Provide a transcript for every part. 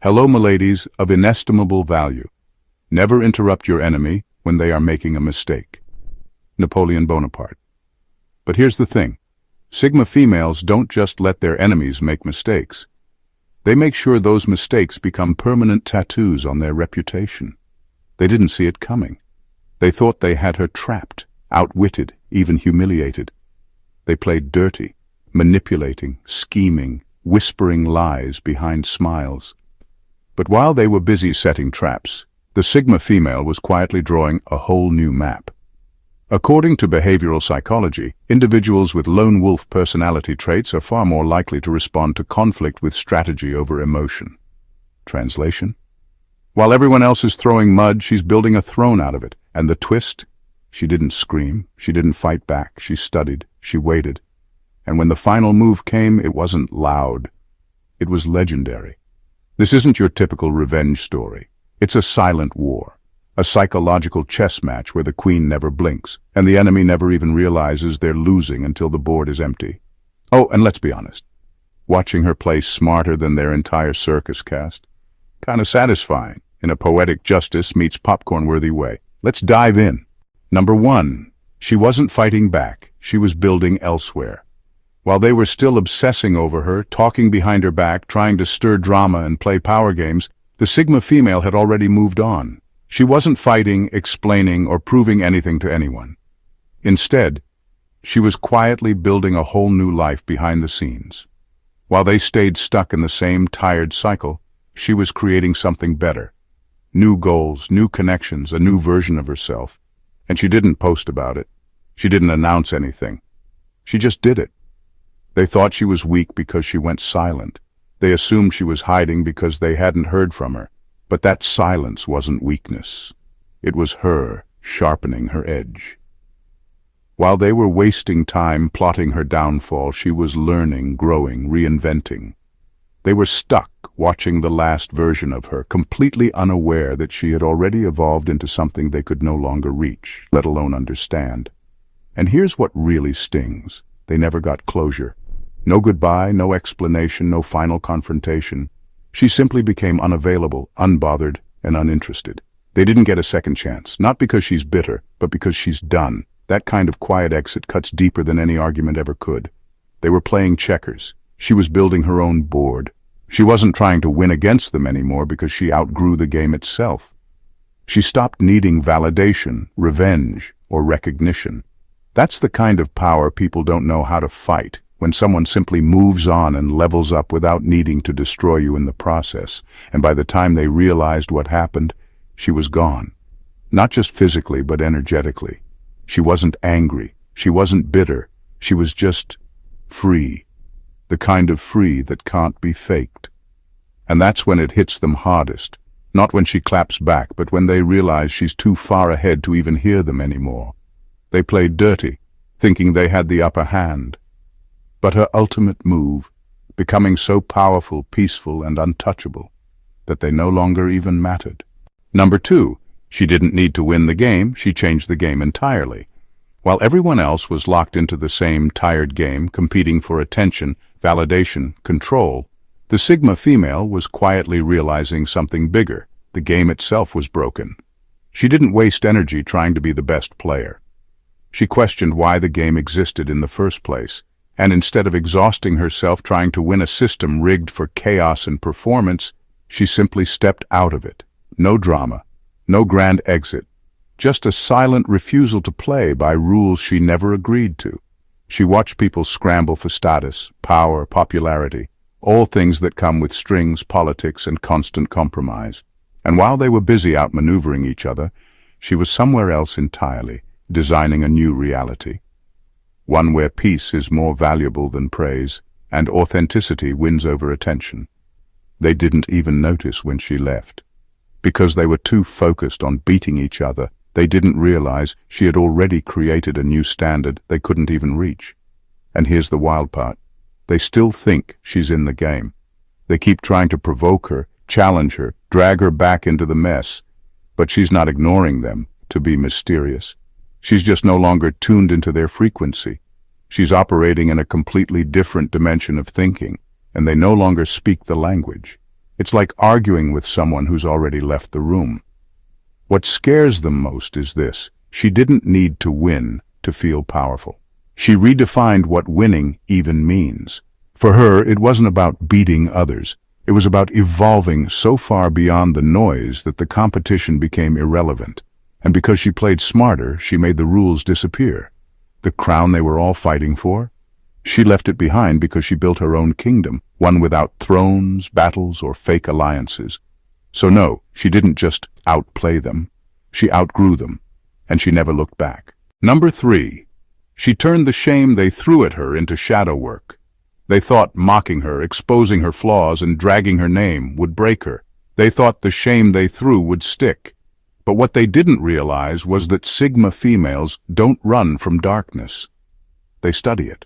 Hello, miladies of inestimable value. Never interrupt your enemy when they are making a mistake. Napoleon Bonaparte. But here's the thing. Sigma females don't just let their enemies make mistakes. They make sure those mistakes become permanent tattoos on their reputation. They didn't see it coming. They thought they had her trapped, outwitted, even humiliated. They played dirty, manipulating, scheming, whispering lies behind smiles. But while they were busy setting traps, the Sigma female was quietly drawing a whole new map. According to behavioral psychology, individuals with lone wolf personality traits are far more likely to respond to conflict with strategy over emotion. Translation? While everyone else is throwing mud, she's building a throne out of it. And the twist? She didn't scream, she didn't fight back, she studied, she waited. And when the final move came, it wasn't loud. It was legendary. This isn't your typical revenge story. It's a silent war. A psychological chess match where the queen never blinks, and the enemy never even realizes they're losing until the board is empty. Oh, and let's be honest. Watching her play smarter than their entire circus cast? Kind of satisfying, in a poetic justice meets popcorn-worthy way. Let's dive in. Number 1. She wasn't fighting back. She was building elsewhere. While they were still obsessing over her, talking behind her back, trying to stir drama and play power games, the Sigma female had already moved on. She wasn't fighting, explaining, or proving anything to anyone. Instead, she was quietly building a whole new life behind the scenes. While they stayed stuck in the same tired cycle, she was creating something better. New goals, new connections, a new version of herself. And she didn't post about it. She didn't announce anything. She just did it. They thought she was weak because she went silent. They assumed she was hiding because they hadn't heard from her. But that silence wasn't weakness. It was her sharpening her edge. While they were wasting time plotting her downfall, she was learning, growing, reinventing. They were stuck watching the last version of her, completely unaware that she had already evolved into something they could no longer reach, let alone understand. And here's what really stings. They never got closure. No goodbye, no explanation, no final confrontation. She simply became unavailable, unbothered, and uninterested. They didn't get a second chance, not because she's bitter, but because she's done. That kind of quiet exit cuts deeper than any argument ever could. They were playing checkers. She was building her own board. She wasn't trying to win against them anymore because she outgrew the game itself. She stopped needing validation, revenge, or recognition. That's the kind of power people don't know how to fight. When someone simply moves on and levels up without needing to destroy you in the process, and by the time they realized what happened, she was gone. Not just physically, but energetically. She wasn't angry. She wasn't bitter. She was just free. The kind of free that can't be faked. And that's when it hits them hardest. Not when she claps back, but when they realize she's too far ahead to even hear them anymore. They played dirty, thinking they had the upper hand. But her ultimate move, becoming so powerful, peaceful, and untouchable, that they no longer even mattered. Number 2, she didn't need to win the game, she changed the game entirely. While everyone else was locked into the same tired game, competing for attention, validation, control, the Sigma female was quietly realizing something bigger. The game itself was broken. She didn't waste energy trying to be the best player. She questioned why the game existed in the first place. And instead of exhausting herself trying to win a system rigged for chaos and performance, she simply stepped out of it. No drama, no grand exit, just a silent refusal to play by rules she never agreed to. She watched people scramble for status, power, popularity, all things that come with strings, politics, and constant compromise. And while they were busy outmaneuvering each other, she was somewhere else entirely, designing a new reality. One where peace is more valuable than praise, and authenticity wins over attention. They didn't even notice when she left. Because they were too focused on beating each other, they didn't realize she had already created a new standard they couldn't even reach. And here's the wild part. They still think she's in the game. They keep trying to provoke her, challenge her, drag her back into the mess. But she's not ignoring them to be mysterious. She's just no longer tuned into their frequency. She's operating in a completely different dimension of thinking, and they no longer speak the language. It's like arguing with someone who's already left the room. What scares them most is this: she didn't need to win to feel powerful. She redefined what winning even means. For her, it wasn't about beating others. It was about evolving so far beyond the noise that the competition became irrelevant. And because she played smarter, she made the rules disappear. The crown they were all fighting for? She left it behind because she built her own kingdom, one without thrones, battles, or fake alliances. So no, she didn't just outplay them. She outgrew them, and she never looked back. Number 3. She turned the shame they threw at her into shadow work. They thought mocking her, exposing her flaws, and dragging her name would break her. They thought the shame they threw would stick. But what they didn't realize was that Sigma females don't run from darkness. They study it.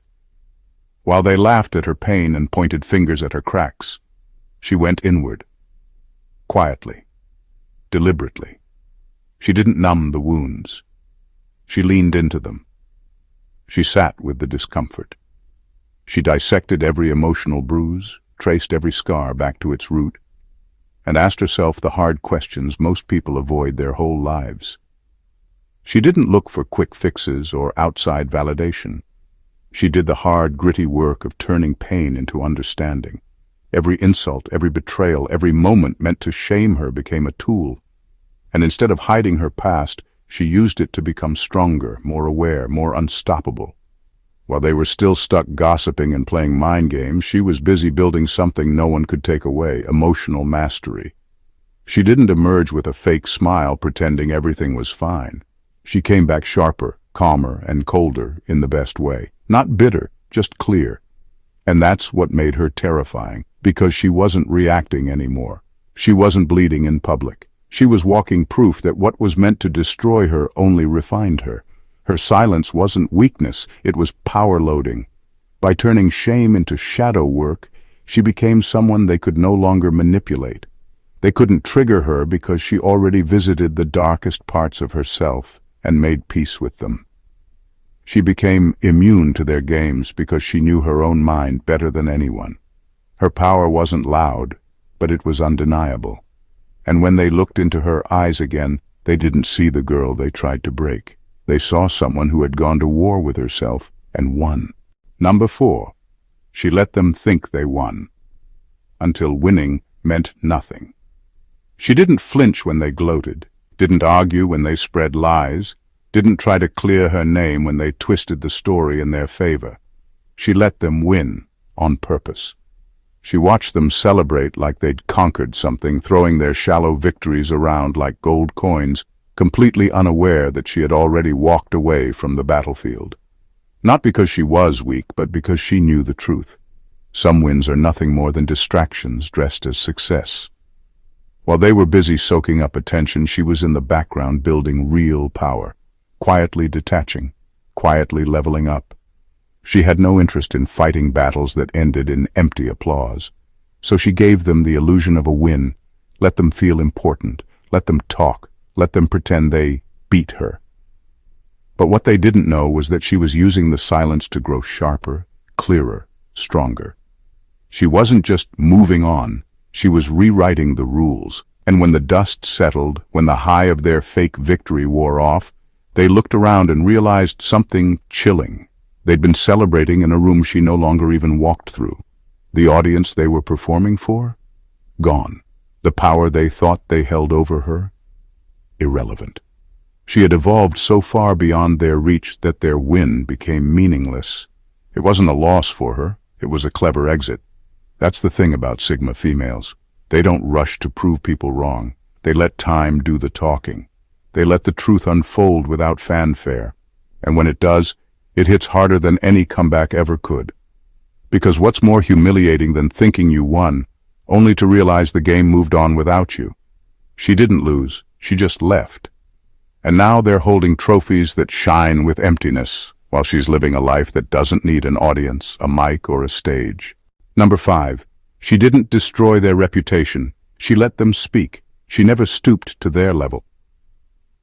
While they laughed at her pain and pointed fingers at her cracks, she went inward. Quietly. Deliberately. She didn't numb the wounds. She leaned into them. She sat with the discomfort. She dissected every emotional bruise, traced every scar back to its root, and asked herself the hard questions most people avoid their whole lives. She didn't look for quick fixes or outside validation. She did the hard, gritty work of turning pain into understanding. Every insult, every betrayal, every moment meant to shame her became a tool. And instead of hiding her past, she used it to become stronger, more aware, more unstoppable. While they were still stuck gossiping and playing mind games, she was busy building something no one could take away: emotional mastery. She didn't emerge with a fake smile pretending everything was fine. She came back sharper, calmer, and colder in the best way. Not bitter, just clear. And that's what made her terrifying, because she wasn't reacting anymore. She wasn't bleeding in public. She was walking proof that what was meant to destroy her only refined her. Her silence wasn't weakness, it was power loading. By turning shame into shadow work, she became someone they could no longer manipulate. They couldn't trigger her because she already visited the darkest parts of herself and made peace with them. She became immune to their games because she knew her own mind better than anyone. Her power wasn't loud, but it was undeniable. And when they looked into her eyes again, they didn't see the girl they tried to break. They saw someone who had gone to war with herself and won. Number 4. She let them think they won, until winning meant nothing. She didn't flinch when they gloated, didn't argue when they spread lies, didn't try to clear her name when they twisted the story in their favor. She let them win on purpose. She watched them celebrate like they'd conquered something, throwing their shallow victories around like gold coins, completely unaware that she had already walked away from the battlefield. Not because she was weak, but because she knew the truth. Some wins are nothing more than distractions dressed as success. While they were busy soaking up attention, she was in the background building real power, quietly detaching, quietly leveling up. She had no interest in fighting battles that ended in empty applause. So she gave them the illusion of a win, let them feel important, let them talk, let them pretend they beat her. But what they didn't know was that she was using the silence to grow sharper, clearer, stronger. She wasn't just moving on, she was rewriting the rules. And when the dust settled, when the high of their fake victory wore off, they looked around and realized something chilling. They'd been celebrating in a room she no longer even walked through. The audience they were performing for? Gone. The power they thought they held over her? Irrelevant. She had evolved so far beyond their reach that their win became meaningless. It wasn't a loss for her, it was a clever exit. That's the thing about Sigma females. They don't rush to prove people wrong. They let time do the talking. They let the truth unfold without fanfare. And when it does, it hits harder than any comeback ever could. Because what's more humiliating than thinking you won, only to realize the game moved on without you? She didn't lose, she just left. And now they're holding trophies that shine with emptiness, while she's living a life that doesn't need an audience, a mic, or a stage. Number 5. She didn't destroy their reputation. She let them speak. She never stooped to their level.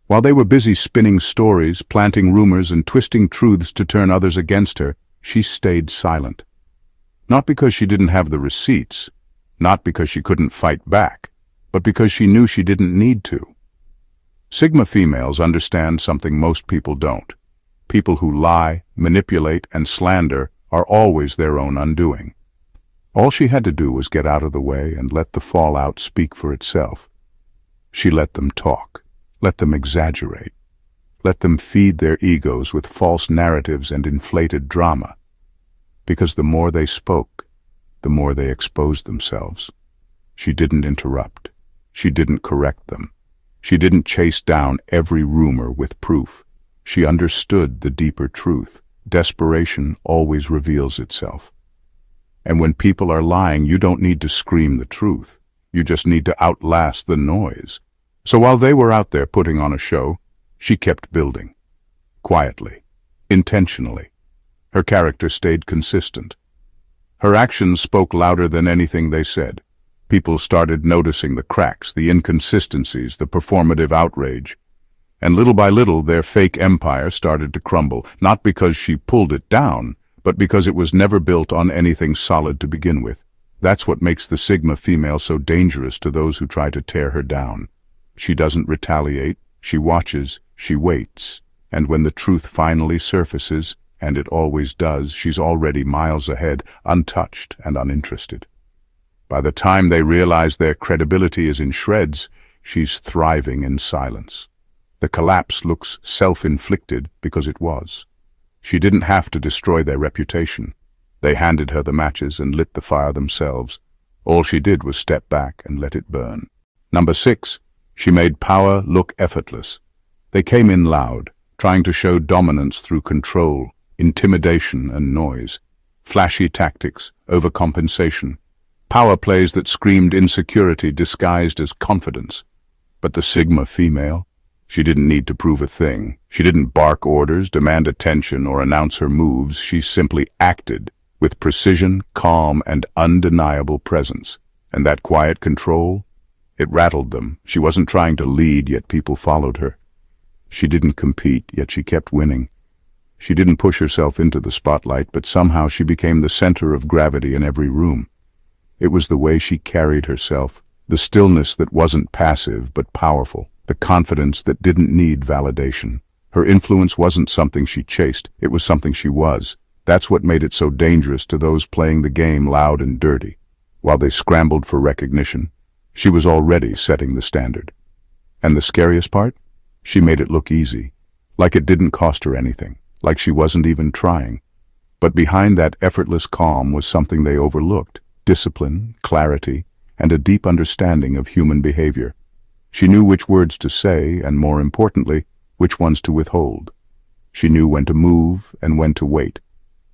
While they were busy spinning stories, planting rumors, and twisting truths to turn others against her, she stayed silent. Not because she didn't have the receipts, not because she couldn't fight back, but because she knew she didn't need to. Sigma females understand something most people don't. People who lie, manipulate, and slander are always their own undoing. All she had to do was get out of the way and let the fallout speak for itself. She let them talk, let them exaggerate, let them feed their egos with false narratives and inflated drama. Because the more they spoke, the more they exposed themselves. She didn't interrupt. She didn't correct them. She didn't chase down every rumor with proof. She understood the deeper truth. Desperation always reveals itself. And when people are lying, you don't need to scream the truth. You just need to outlast the noise. So while they were out there putting on a show, she kept building. Quietly. Intentionally. Her character stayed consistent. Her actions spoke louder than anything they said. People started noticing the cracks, the inconsistencies, the performative outrage. And little by little, their fake empire started to crumble, not because she pulled it down, but because it was never built on anything solid to begin with. That's what makes the Sigma female so dangerous to those who try to tear her down. She doesn't retaliate, she watches, she waits. And when the truth finally surfaces, and it always does, she's already miles ahead, untouched and uninterested. By the time they realize their credibility is in shreds, she's thriving in silence. The collapse looks self-inflicted because it was. She didn't have to destroy their reputation. They handed her the matches and lit the fire themselves. All she did was step back and let it burn. Number 6, she made power look effortless. They came in loud, trying to show dominance through control, intimidation and noise. Flashy tactics, overcompensation. Power plays that screamed insecurity disguised as confidence. But the Sigma female? She didn't need to prove a thing. She didn't bark orders, demand attention, or announce her moves. She simply acted, with precision, calm, and undeniable presence. And that quiet control? It rattled them. She wasn't trying to lead, yet people followed her. She didn't compete, yet she kept winning. She didn't push herself into the spotlight, but somehow she became the center of gravity in every room. It was the way she carried herself, the stillness that wasn't passive but powerful. The confidence that didn't need validation. Her influence wasn't something she chased, it was something she was. That's what made it so dangerous to those playing the game loud and dirty. While they scrambled for recognition, she was already setting the standard. And the scariest part? She made it look easy, like it didn't cost her anything, like she wasn't even trying. But behind that effortless calm was something they overlooked: discipline, clarity, and a deep understanding of human behavior. She knew which words to say, and more importantly, which ones to withhold. She knew when to move and when to wait.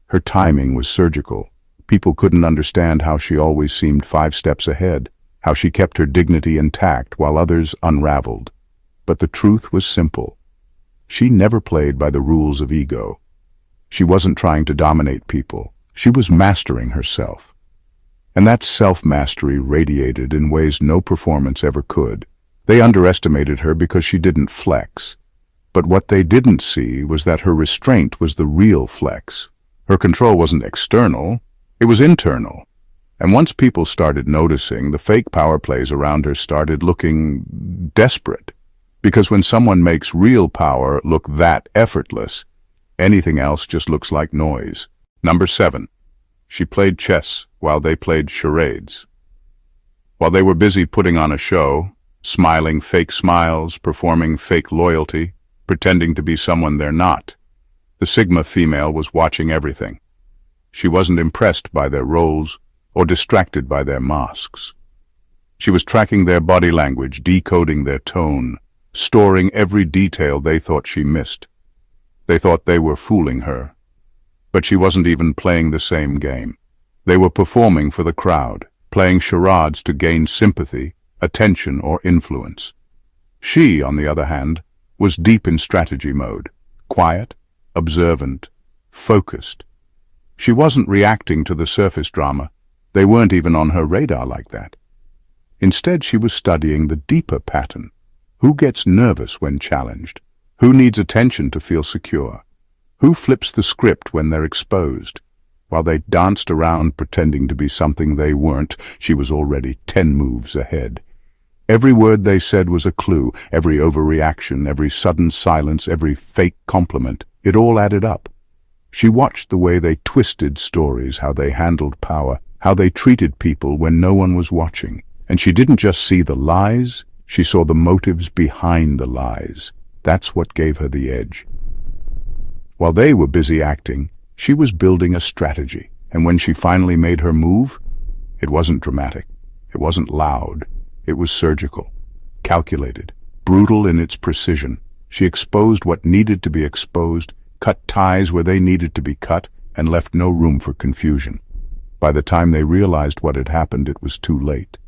Her timing was surgical. People couldn't understand how she always seemed 5 steps ahead, how she kept her dignity intact while others unraveled. But the truth was simple. She never played by the rules of ego. She wasn't trying to dominate people. She was mastering herself. And that self-mastery radiated in ways no performance ever could. They underestimated her because she didn't flex. But what they didn't see was that her restraint was the real flex. Her control wasn't external, it was internal. And once people started noticing, the fake power plays around her started looking desperate. Because when someone makes real power look that effortless, anything else just looks like noise. Number 7. She played chess while they played charades. While they were busy putting on a show, smiling fake smiles, performing fake loyalty, pretending to be someone they're not, the Sigma female was watching everything. She wasn't impressed by their roles or distracted by their masks. She was tracking their body language, decoding their tone, storing every detail they thought she missed. They thought they were fooling her. But she wasn't even playing the same game. They were performing for the crowd, playing charades to gain sympathy, attention, or influence. She, on the other hand, was deep in strategy mode, quiet, observant, focused. She wasn't reacting to the surface drama. They weren't even on her radar like that. Instead, she was studying the deeper pattern. Who gets nervous when challenged? Who needs attention to feel secure? Who flips the script when they're exposed? While they danced around pretending to be something they weren't, she was already 10 moves ahead. Every word they said was a clue, every overreaction, every sudden silence, every fake compliment. It all added up. She watched the way they twisted stories, how they handled power, how they treated people when no one was watching. And she didn't just see the lies, she saw the motives behind the lies. That's what gave her the edge. While they were busy acting, she was building a strategy. And when she finally made her move, it wasn't dramatic. It wasn't loud. It was surgical, calculated, brutal in its precision. She exposed what needed to be exposed, cut ties where they needed to be cut, and left no room for confusion. By the time they realized what had happened, it was too late.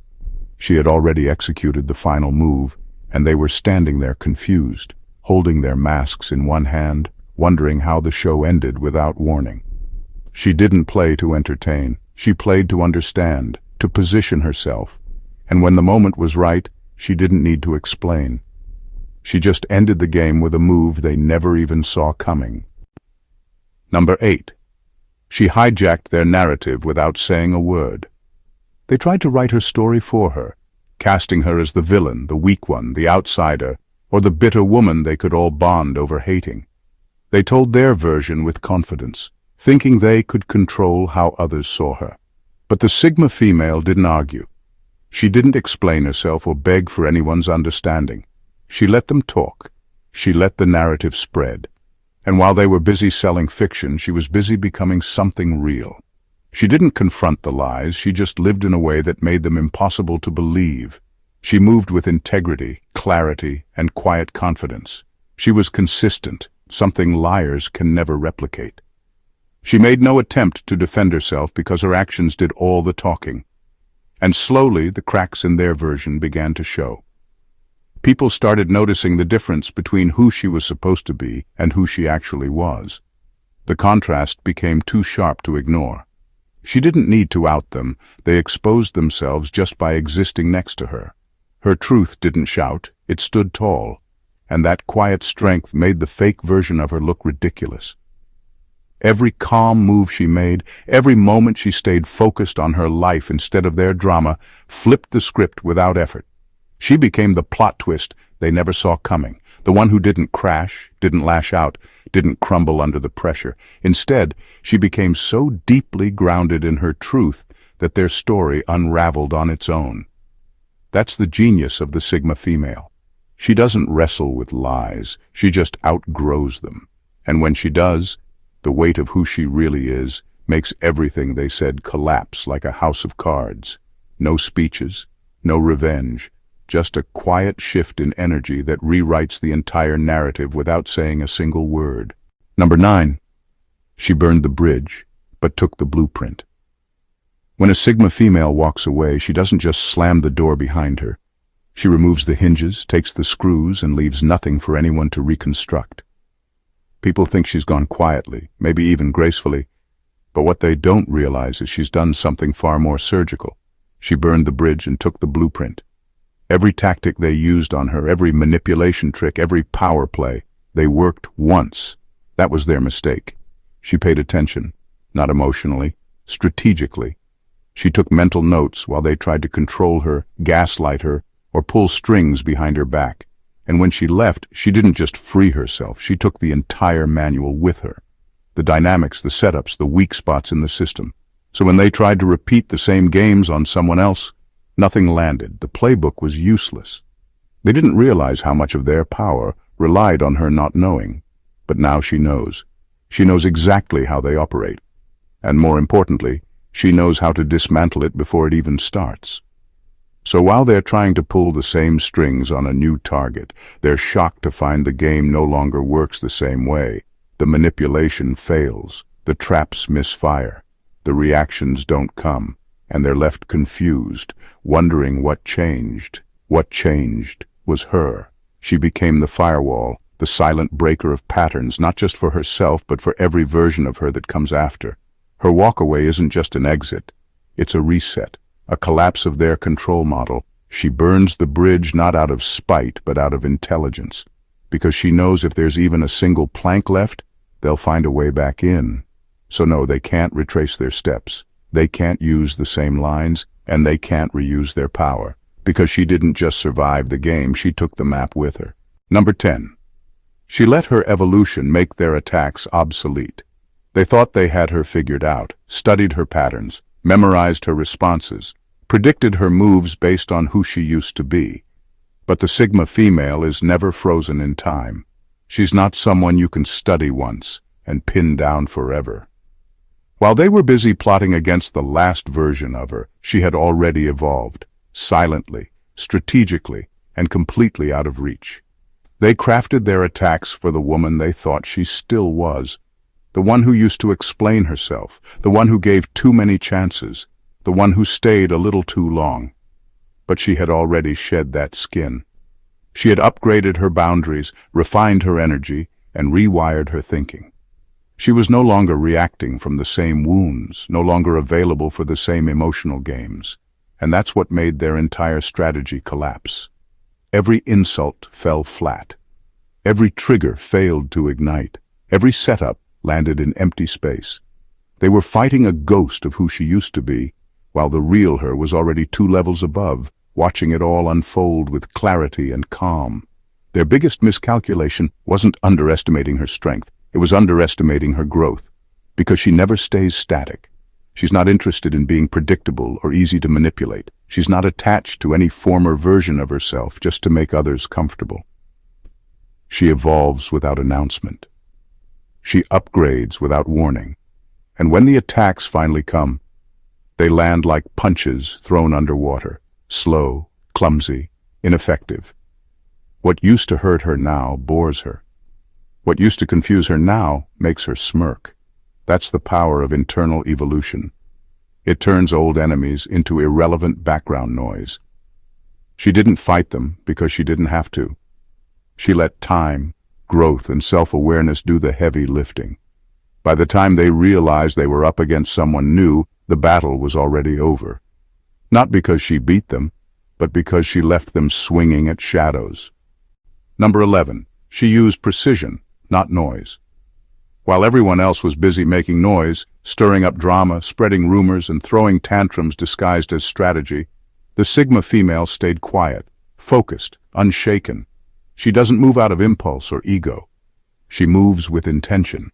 She had already executed the final move, and they were standing there confused, holding their masks in one hand, wondering how the show ended without warning. She didn't play to entertain. She played to understand, to position herself. And when the moment was right, she didn't need to explain. She just ended the game with a move they never even saw coming. Number 8. She hijacked their narrative without saying a word. They tried to write her story for her, casting her as the villain, the weak one, the outsider, or the bitter woman they could all bond over hating. They told their version with confidence, thinking they could control how others saw her. But the Sigma female didn't argue. She didn't explain herself or beg for anyone's understanding. She let them talk. She let the narrative spread. And while they were busy selling fiction, she was busy becoming something real. She didn't confront the lies, she just lived in a way that made them impossible to believe. She moved with integrity, clarity, and quiet confidence. She was consistent, something liars can never replicate. She made no attempt to defend herself because her actions did all the talking. And slowly, the cracks in their version began to show. People started noticing the difference between who she was supposed to be and who she actually was. The contrast became too sharp to ignore. She didn't need to out them, they exposed themselves just by existing next to her. Her truth didn't shout, it stood tall, and that quiet strength made the fake version of her look ridiculous. Every calm move she made, every moment she stayed focused on her life instead of their drama, flipped the script without effort. She became the plot twist they never saw coming, the one who didn't crash, didn't lash out, didn't crumble under the pressure. Instead, she became so deeply grounded in her truth that their story unraveled on its own. That's the genius of the Sigma female. She doesn't wrestle with lies, she just outgrows them. And when she does, the weight of who she really is makes everything they said collapse like a house of cards. No speeches, no revenge, just a quiet shift in energy that rewrites the entire narrative without saying a single word. Number 9. She burned the bridge, but took the blueprint. When a Sigma female walks away, she doesn't just slam the door behind her. She removes the hinges, takes the screws, and leaves nothing for anyone to reconstruct. People think she's gone quietly, maybe even gracefully, but what they don't realize is she's done something far more surgical. She burned the bridge and took the blueprint. Every tactic they used on her, every manipulation trick, every power play, they worked once. That was their mistake. She paid attention, not emotionally, strategically. She took mental notes while they tried to control her, gaslight her, or pull strings behind her back. And when she left, she didn't just free herself, she took the entire manual with her. The dynamics, the setups, the weak spots in the system. So when they tried to repeat the same games on someone else, nothing landed. The playbook was useless. They didn't realize how much of their power relied on her not knowing. But now she knows. She knows exactly how they operate. And more importantly, she knows how to dismantle it before it even starts. So while they're trying to pull the same strings on a new target, they're shocked to find the game no longer works the same way. The manipulation fails, the traps misfire, the reactions don't come, and they're left confused, wondering what changed. What changed was her. She became the firewall, the silent breaker of patterns, not just for herself, but for every version of her that comes after. Her walkaway isn't just an exit, it's a reset. A collapse of their control model. She burns the bridge not out of spite, but out of intelligence. Because she knows if there's even a single plank left, they'll find a way back in. So no, they can't retrace their steps. They can't use the same lines, and they can't reuse their power. Because she didn't just survive the game, she took the map with her. Number 10. She let her evolution make their attacks obsolete. They thought they had her figured out, studied her patterns, memorized her responses, predicted her moves based on who she used to be. But the Sigma female is never frozen in time. She's not someone you can study once and pin down forever. While they were busy plotting against the last version of her, she had already evolved, silently, strategically, and completely out of reach. They crafted their attacks for the woman they thought she still was, the one who used to explain herself, the one who gave too many chances, the one who stayed a little too long. But she had already shed that skin. She had upgraded her boundaries, refined her energy, and rewired her thinking. She was no longer reacting from the same wounds, no longer available for the same emotional games. And that's what made their entire strategy collapse. Every insult fell flat. Every trigger failed to ignite. Every setup landed in empty space. They were fighting a ghost of who she used to be, while the real her was already 2 levels above, watching it all unfold with clarity and calm. Their biggest miscalculation wasn't underestimating her strength, it was underestimating her growth, because she never stays static. She's not interested in being predictable or easy to manipulate. She's not attached to any former version of herself just to make others comfortable. She evolves without announcement. She upgrades without warning. And when the attacks finally come, they land like punches thrown underwater, slow, clumsy, ineffective. What used to hurt her now bores her. What used to confuse her now makes her smirk. That's the power of internal evolution. It turns old enemies into irrelevant background noise. She didn't fight them because she didn't have to. She let time, growth, and self-awareness do the heavy lifting. By the time they realized they were up against someone new, the battle was already over. Not because she beat them, but because she left them swinging at shadows. Number 11. She used precision, not noise. While everyone else was busy making noise, stirring up drama, spreading rumors, and throwing tantrums disguised as strategy, the Sigma female stayed quiet, focused, unshaken. She doesn't move out of impulse or ego. She moves with intention.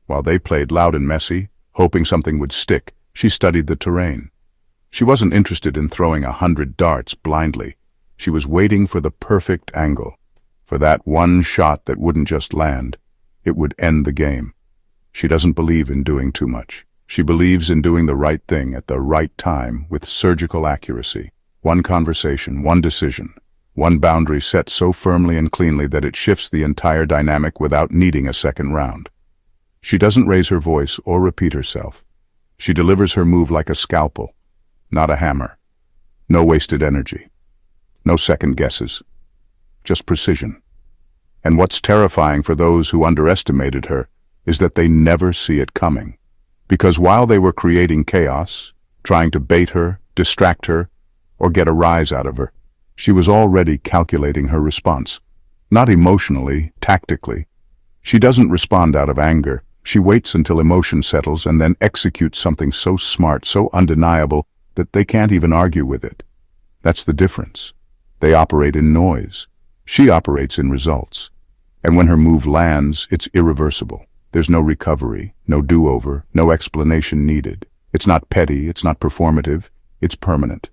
While they played loud and messy, hoping something would stick, she studied the terrain. She wasn't interested in throwing 100 darts blindly. She was waiting for the perfect angle, for that one shot that wouldn't just land. It would end the game. She doesn't believe in doing too much. She believes in doing the right thing at the right time with surgical accuracy. One conversation, one decision, one boundary set so firmly and cleanly that it shifts the entire dynamic without needing a second round. She doesn't raise her voice or repeat herself. She delivers her move like a scalpel, not a hammer. No wasted energy. No second guesses. Just precision. And what's terrifying for those who underestimated her is that they never see it coming. Because while they were creating chaos, trying to bait her, distract her, or get a rise out of her, she was already calculating her response. Not emotionally, tactically. She doesn't respond out of anger. She waits until emotion settles and then executes something so smart, so undeniable, that they can't even argue with it. That's the difference. They operate in noise. She operates in results. And when her move lands, it's irreversible. There's no recovery, no do-over, no explanation needed. It's not petty, it's not performative, it's permanent.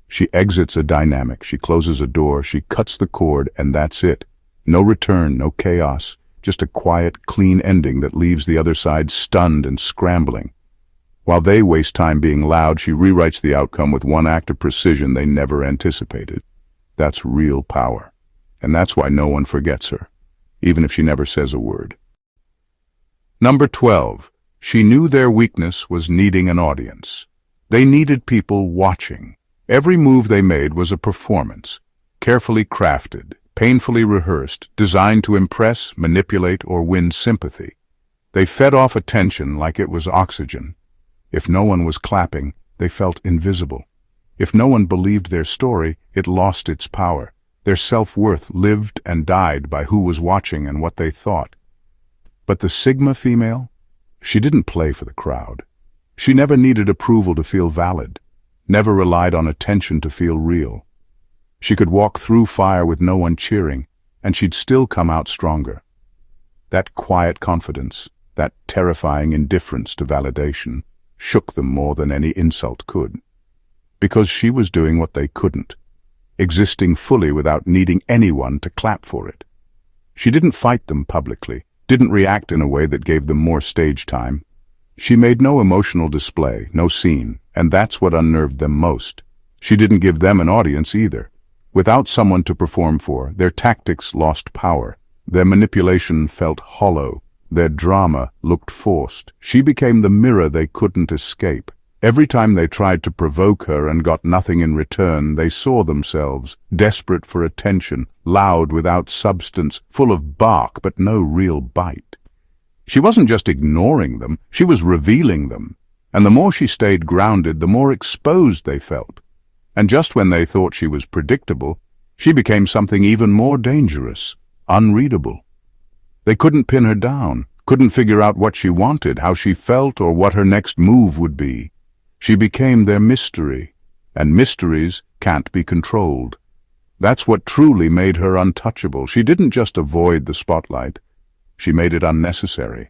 She exits a dynamic, she closes a door, she cuts the cord, and that's it. No return, no chaos, just a quiet, clean ending that leaves the other side stunned and scrambling. While they waste time being loud, she rewrites the outcome with one act of precision they never anticipated. That's real power. And that's why no one forgets her, even if she never says a word. Number 12. She knew their weakness was needing an audience. They needed people watching. Every move they made was a performance, carefully crafted, painfully rehearsed, designed to impress, manipulate, or win sympathy. They fed off attention like it was oxygen. If no one was clapping, they felt invisible. If no one believed their story, it lost its power. Their self-worth lived and died by who was watching and what they thought. But the Sigma female? She didn't play for the crowd. She never needed approval to feel valid, never relied on attention to feel real. She could walk through fire with no one cheering, and she'd still come out stronger. That quiet confidence, that terrifying indifference to validation, shook them more than any insult could. Because she was doing what they couldn't, existing fully without needing anyone to clap for it. She didn't fight them publicly, didn't react in a way that gave them more stage time. She made no emotional display, no scene, and that's what unnerved them most. She didn't give them an audience either. Without someone to perform for, their tactics lost power. Their manipulation felt hollow. Their drama looked forced. She became the mirror they couldn't escape. Every time they tried to provoke her and got nothing in return, they saw themselves, desperate for attention, loud without substance, full of bark but no real bite. She wasn't just ignoring them, she was revealing them. And the more she stayed grounded, the more exposed they felt. And just when they thought she was predictable, she became something even more dangerous, unreadable. They couldn't pin her down, couldn't figure out what she wanted, how she felt, or what her next move would be. She became their mystery, and mysteries can't be controlled. That's what truly made her untouchable. She didn't just avoid the spotlight, she made it unnecessary.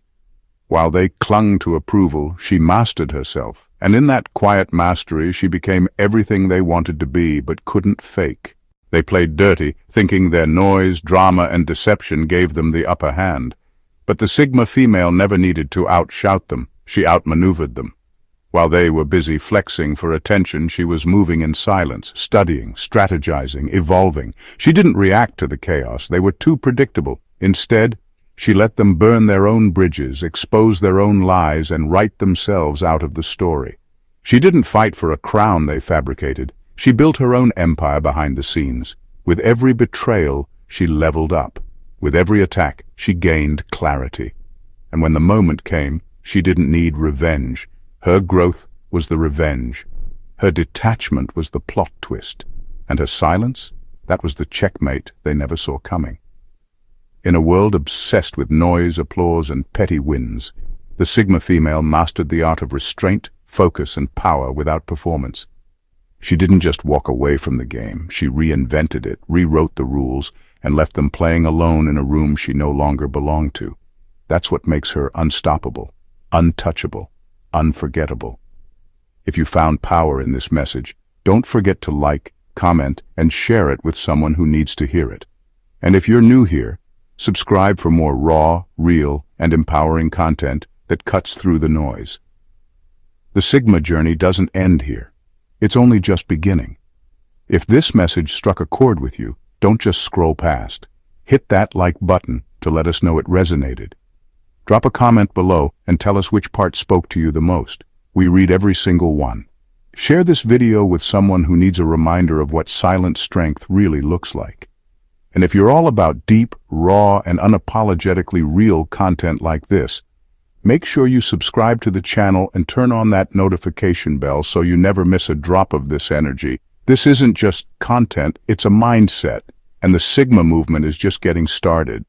While they clung to approval, she mastered herself, and in that quiet mastery she became everything they wanted to be but couldn't fake. They played dirty, thinking their noise, drama, and deception gave them the upper hand. But the Sigma female never needed to outshout them, she outmaneuvered them. While they were busy flexing for attention, she was moving in silence, studying, strategizing, evolving. She didn't react to the chaos, they were too predictable. Instead, she let them burn their own bridges, expose their own lies, and write themselves out of the story. She didn't fight for a crown they fabricated. She built her own empire behind the scenes. With every betrayal, she leveled up. With every attack, she gained clarity. And when the moment came, she didn't need revenge. Her growth was the revenge. Her detachment was the plot twist. And her silence, that was the checkmate they never saw coming. In a world obsessed with noise, applause, and petty wins, the Sigma female mastered the art of restraint, focus, and power without performance. She didn't just walk away from the game, she reinvented it, rewrote the rules, and left them playing alone in a room she no longer belonged to. That's what makes her unstoppable, untouchable, unforgettable. If you found power in this message, don't forget to like, comment, and share it with someone who needs to hear it. And if you're new here, subscribe for more raw, real, and empowering content that cuts through the noise. The Sigma journey doesn't end here. It's only just beginning. If this message struck a chord with you, don't just scroll past. Hit that like button to let us know it resonated. Drop a comment below and tell us which part spoke to you the most. We read every single one. Share this video with someone who needs a reminder of what silent strength really looks like. And if you're all about deep, raw, and unapologetically real content like this, make sure you subscribe to the channel and turn on that notification bell so you never miss a drop of this energy. This isn't just content, it's a mindset, and the Sigma movement is just getting started.